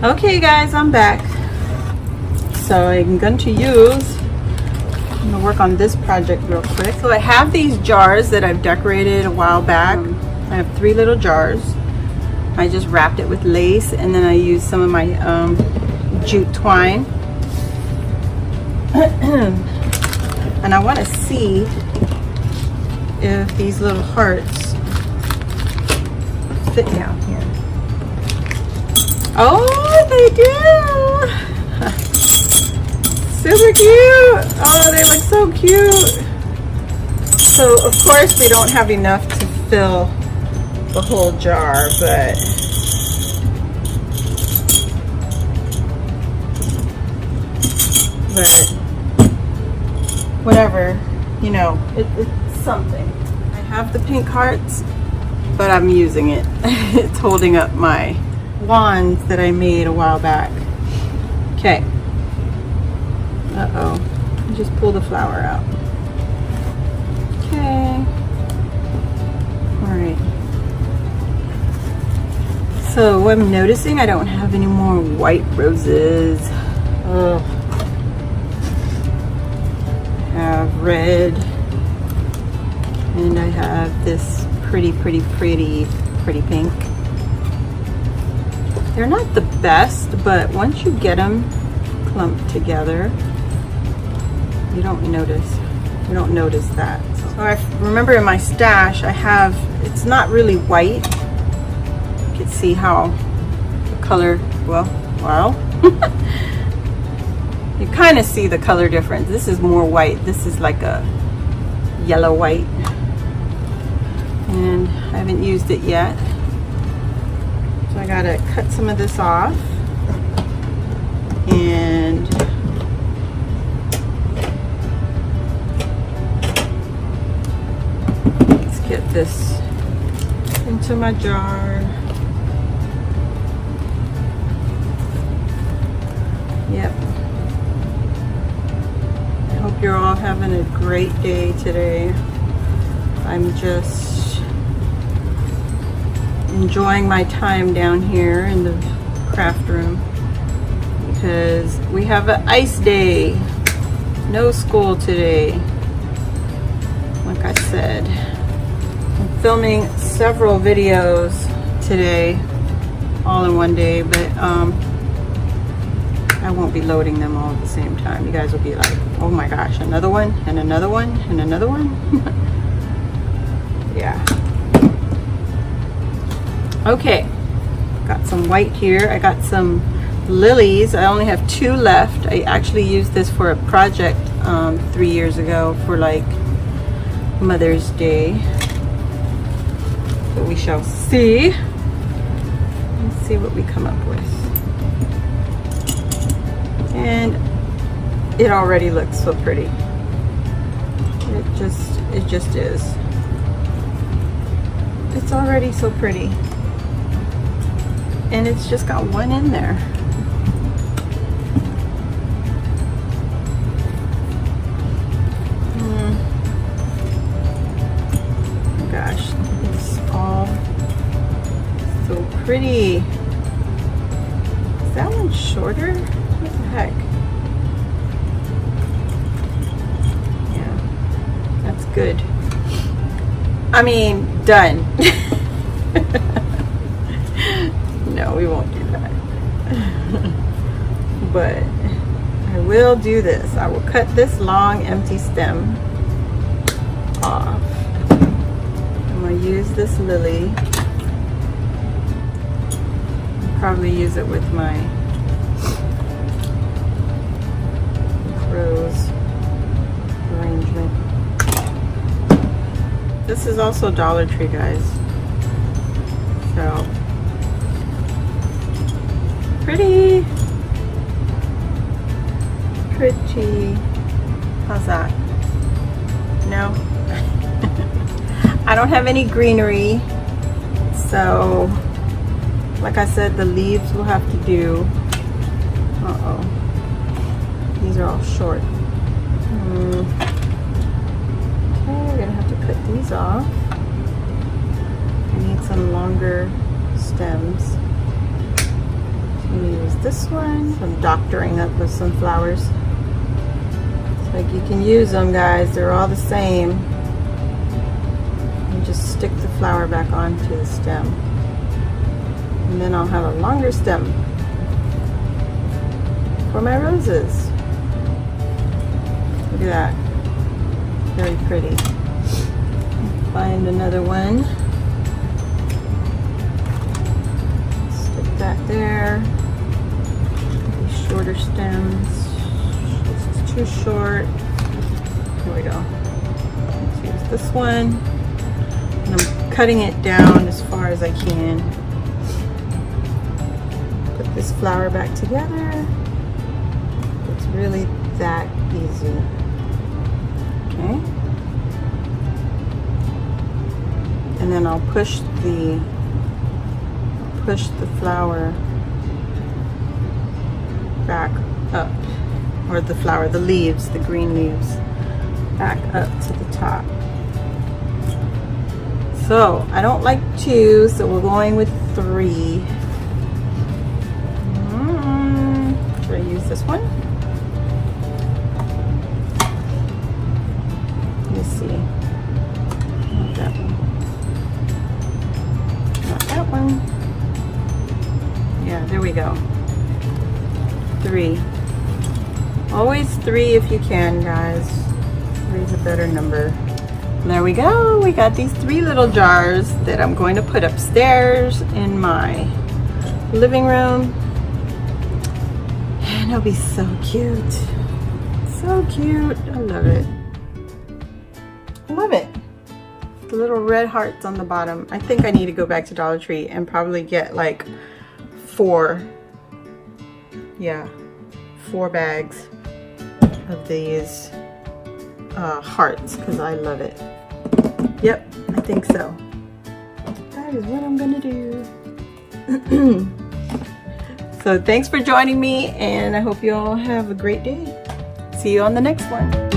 Okay guys, I'm back. So I'm going to work on this project real quick. So I have these jars that I've decorated a while back. I have 3 little jars. I just wrapped it with lace, and then I used some of my jute twine. And I want to see if these little hearts fit down here. Oh, they do! Super cute! Oh, they look so cute! So, of course, we don't have enough to fill the whole jar, but whatever, you know, it's something. I have the pink hearts, but I'm using it. It's holding up my wands that I made a while back. Okay. Uh-oh. I just pulled the flower out. Okay. Alright. So I'm noticing I don't have any more white roses. Ugh. I have red. And I have this pretty pink. They're not the best, but once you get them clumped together, you don't notice that. So I remember in my stash I have, it's not really white. You can see how the color, well, you kind of see the color difference. This is more white. This is like a yellow white. And I haven't used it yet. So I gotta cut some of this off. And let's get this into my jar. Yep. I hope you're all having a great day today. I'm just enjoying my time down here in the craft room because we have an ice day. No school today. Like I said, I'm filming several videos today, all in one day, but I won't be loading them all at the same time. You guys will be like, oh my gosh, another one and another one and another one. Yeah. Okay, got some white here. I got some lilies. I only have 2 left. I actually used this for a project 3 years ago for like Mother's Day. So we shall see. Let's see what we come up with. And it already looks so pretty. It just is. It's already so pretty. And it's just got one in there. Gosh, it's all so pretty. Is that one shorter? What the heck? Yeah, that's good. I mean, done. No, we won't do that. But I will do this. I will cut this long empty stem off. I'm going to use this lily. I'll probably use it with my rose arrangement. This is also Dollar Tree, guys. So pretty. How's that? No. I don't have any greenery, so like I said, the leaves will have to do. These are all short. Okay, we're gonna have to cut these off. I need some longer stems. I'm gonna use this one. I'm doctoring up with some flowers. It's like you can use them, guys. They're all the same. And just stick the flower back onto the stem. And then I'll have a longer stem for my roses. Look at that. Very pretty. Find another one. Stick that there. Maybe shorter stems. This is too short. Here we go. Let's use this one. And I'm cutting it down as far as I can. Put this flower back together. It's really that easy. Okay. And then I'll push the flower back up, or the leaves, the green leaves, back up to the top. So I don't like 2, so we're going with 3. Should I use this one? Let me see. Not that one. Not that one. Yeah, there we go. 3. Always 3 if you can, guys. 3 is a better number. There we go. We got these 3 little jars that I'm going to put upstairs in my living room. And it'll be so cute. So cute. I love it. I love it. The little red hearts on the bottom. I think I need to go back to Dollar Tree and probably get like 4. Yeah, 4 bags of these hearts, because I love it. Yep, I think so. That is what I'm gonna do. So thanks for joining me, and I hope you all have a great day. See you on the next one.